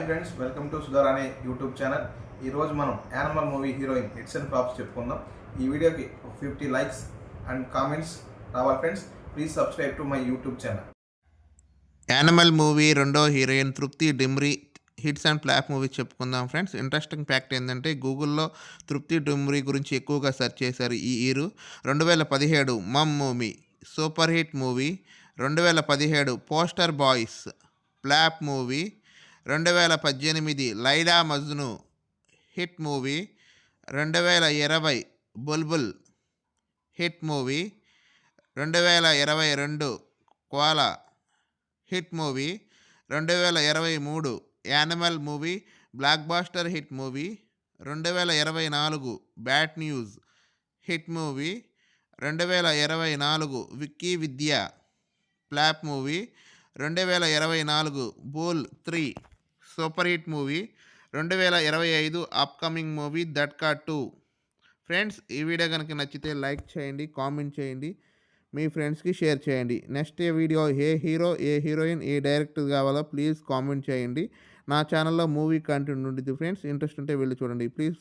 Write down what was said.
Friends, welcome to Sudhar అనే YouTube channel. ఈరోజు మనం Animal movie heroine hits and flops చెప్పుకుందాం. ఈ వీడియోకి 50 లైక్స్ అండ్ కామెంట్స్ రావాలి friends. Please subscribe to my YouTube channel. Animal movie రెండో heroine Tripti Dimri hits and flop movie చెప్పుకుందాం ఫ్రెండ్స్. ఇంట్రెస్టింగ్ ఫ్యాక్ట్ ఏంటంటే గూగుల్లో తృప్తి డిమ్రీ గురించి ఎక్కువగా సెర్చ్ చేశారు ఈ year. 2017 Mom movie super hit movie, 2017 Poster Boys flop movie, 2018 Laila Majnu hit movie, 2020 Bulbbul hit movie, 2022 Kola hit movie, 2023 Animal movie blockbuster hit movie, 2024 bad news hit movie, 2024 Vicky Vidya flop movie, 2024 Bhool 3 super hit movie, 2025 upcoming movie దట్కా 2. Friends, ఈ video కనుక నచ్చితే like చేయండి, comment చేయండి, మీ ఫ్రెండ్స్కి share చేయండి. Next video ఏ hero ఏ heroine ఏ director కావాలో please comment చేయండి. నా ఛానల్లో మూవీ కంటెంట్ ఉంటుంది ఫ్రెండ్స్. ఇంట్రెస్ట్ ఉంటే వెళ్ళి చూడండి. ప్లీజ్